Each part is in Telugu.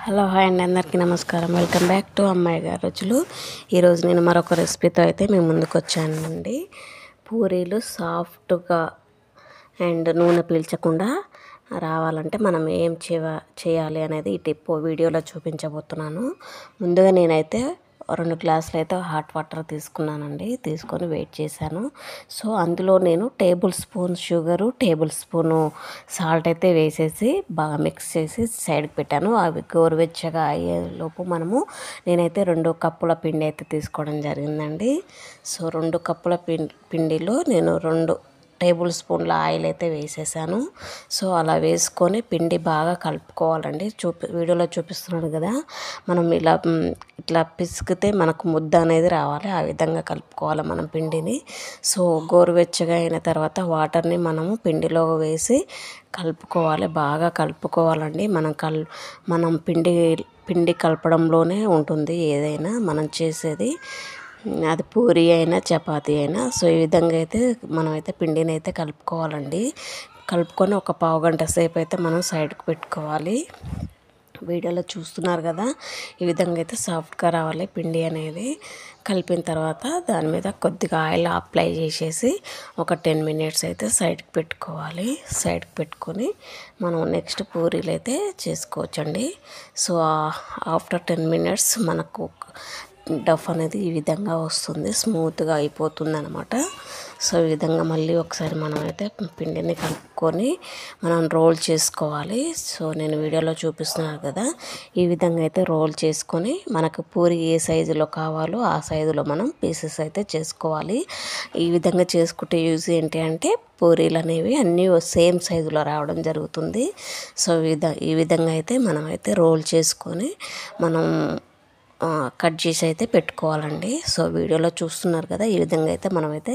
హలో హాయ్ అండి, అందరికీ నమస్కారం. వెల్కమ్ బ్యాక్ టు అమ్మాయి గారి రుచులు. ఈరోజు నేను మరొక రెసిపీతో అయితే మేము ముందుకు వచ్చానండి. పూరీలు సాఫ్ట్గా అండ్ నూనె పీల్చకుండా రావాలంటే మనం ఏం చేయాలి అనేది ఈ టిప్ వీడియోలో చూపించబోతున్నాను. ముందుగా నేనైతే 2 గ్లాసులు అయితే హాట్ వాటర్ తీసుకున్నానండి. తీసుకొని వెయిట్ చేశాను. సో అందులో నేను table spoon sugar, table spoon salt అయితే వేసేసి బాగా మిక్స్ చేసి సైడ్కి పెట్టాను. అవి గోరువెచ్చగా అయ్యేలోపు నేనైతే 2 కప్పుల పిండి అయితే తీసుకోవడం జరిగిందండి. సో 2 కప్పుల పిండిలో నేను 2 టేబుల్ స్పూన్ల ఆయిల్ అయితే వేసేసాను. సో అలా వేసుకొని పిండి బాగా కలుపుకోవాలండి. వీడియోలో చూపిస్తున్నాను కదా, మనం ఇట్లా పిసికితే మనకు ముద్ద అనేది రావాలి. ఆ విధంగా కలుపుకోవాలి మనం పిండిని. సో గోరువెచ్చగా అయిన తర్వాత వాటర్ని మనము పిండిలో వేసి కలుపుకోవాలి. బాగా కలుపుకోవాలండి. మనం పిండి కలపడంలోనే ఉంటుంది ఏదైనా మనం చేసేది, అది పూరి అయినా చపాతీ అయినా. సో ఈ విధంగా అయితే మనమైతే పిండిని అయితే కలుపుకోవాలండి. కలుపుకొని ఒక పావుగంట సేపు అయితే మనం సైడ్కి పెట్టుకోవాలి. వీడియోలో చూస్తున్నారు కదా, ఈ విధంగా అయితే సాఫ్ట్గా రావాలి పిండి అనేది. కలిపిన తర్వాత దాని మీద కొద్దిగా ఆయిల్ అప్లై చేసేసి ఒక 10 మినిట్స్ అయితే సైడ్కి పెట్టుకోవాలి. సైడ్కి పెట్టుకొని మనం నెక్స్ట్ పూరీలు అయితే చేసుకోవచ్చండి. సో ఆఫ్టర్ 10 మినిట్స్ మనకు డఫ్ అనేది ఈ విధంగా వస్తుంది, స్మూత్గా అయిపోతుంది అనమాట. సో ఈ విధంగా మళ్ళీ ఒకసారి మనమైతే పిండిని కలుపుకొని మనం రోల్ చేసుకోవాలి. సో నేను వీడియోలో చూపిస్తున్నాను కదా, ఈ విధంగా అయితే రోల్ చేసుకొని మనకు పూరి ఏ సైజులో కావాలో ఆ సైజులో మనం పీసెస్ అయితే చేసుకోవాలి. ఈ విధంగా చేసుకుంటే యూజ్ ఏంటి అంటే పూరీలు అనేవి అన్నీ సేమ్ సైజులో రావడం జరుగుతుంది. సో ఈ విధంగా అయితే మనమైతే రోల్ చేసుకొని మనం కట్ చేసి అయితే పెట్టుకోవాలండి. సో వీడియోలో చూస్తున్నారు కదా, ఈ విధంగా అయితే మనమైతే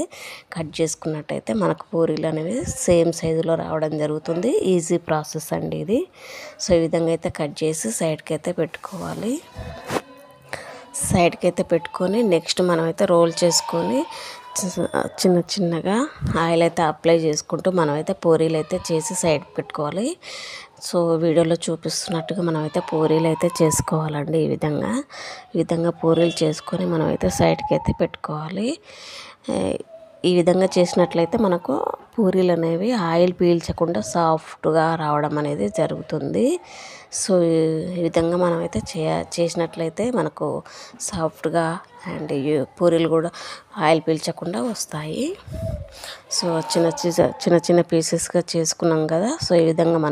కట్ చేసుకున్నట్టయితే మనకు పూరీలు అనేవి సేమ్ సైజులో రావడం జరుగుతుంది. ఈజీ ప్రాసెస్ అండి ఇది. సో ఈ విధంగా అయితే కట్ చేసి సైడ్కి అయితే పెట్టుకోవాలి. సైడ్కి అయితే పెట్టుకొని నెక్స్ట్ మనమైతే రోల్ చేసుకొని చిన్నగా ఆయిల్ అయితే అప్లై చేసుకుంటూ మనమైతే పూరీలు అయితే చేసి సైడ్కి పెట్టుకోవాలి. సో వీడియోలో చూపిస్తున్నట్టుగా మనమైతే పూరీలు అయితే చేసుకోవాలండి. ఈ విధంగా పూరీలు చేసుకొని మనమైతే సైడ్కి అయితే పెట్టుకోవాలి. ఈ విధంగా చేసినట్లయితే మనకు పూరీలు అనేవి ఆయిల్ పీల్చకుండా సాఫ్ట్గా రావడం అనేది జరుగుతుంది. సో ఈ విధంగా మనమైతే చేసినట్లయితే మనకు సాఫ్ట్గా అండ్ పూరీలు కూడా ఆయిల్ పీల్చకుండా వస్తాయి. సో చిన్న పీసెస్గా చేసుకున్నాం కదా. సో ఈ విధంగా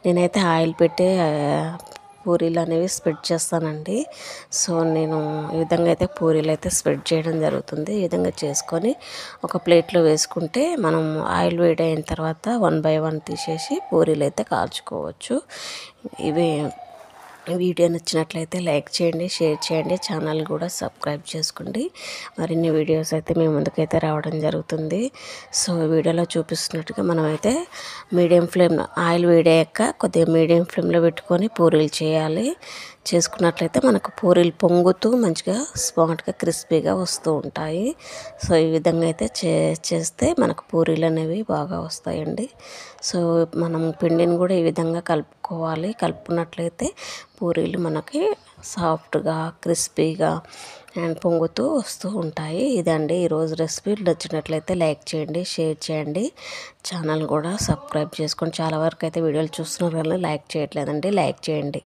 నేనైతే ఆయిల్ పెట్టి పూరీలు అనేవి స్ప్రెడ్ చేస్తానండి. సో నేను ఈ విధంగా అయితే పూరీలు అయితే స్ప్రెడ్ చేయడం జరుగుతుంది. ఈ విధంగా చేసుకొని ఒక ప్లేట్లో వేసుకుంటే మనం ఆయిల్ వేడి అయిన తర్వాత 1 బై 1 తీసేసి పూరీలు అయితే కాల్చుకోవచ్చు. వీడియో నచ్చినట్లయితే లైక్ చేయండి, షేర్ చేయండి, ఛానల్ కూడా సబ్స్క్రైబ్ చేసుకోండి. మరిన్ని వీడియోస్ అయితే మీ ముందుకైతే రావడం జరుగుతుంది. సో వీడియోలో చూపిస్తున్నట్టుగా మనమైతే మీడియం ఫ్లేమ్, ఆయిల్ వేడయ్యాక కొద్దిగా మీడియం ఫ్లేమ్లో పెట్టుకొని పూరీలు చేసుకున్నట్లయితే మనకు పూరీలు పొంగుతూ మంచిగా స్మార్ట్గా క్రిస్పీగా వస్తూ ఉంటాయి. సో ఈ విధంగా అయితే చేస్తే మనకు పూరీలు అనేవి బాగా వస్తాయండి. సో మనం పిండిని కూడా ఈ విధంగా కలుపుకోవాలి. కలుపుకున్నట్లయితే పూరీలు మనకి సాఫ్ట్గా క్రిస్పీగా అండ్ పొంగుతూ వస్తూ ఉంటాయి. ఇదండి ఈరోజు రెసిపీ. నచ్చినట్లయితే లైక్ చేయండి, షేర్ చేయండి, ఛానల్ కూడా సబ్స్క్రైబ్ చేసుకోండి. చాలా వరకు అయితే వీడియోలు చూస్తున్నారు కానీ లైక్ చేయట్లేదండి. లైక్ చేయండి.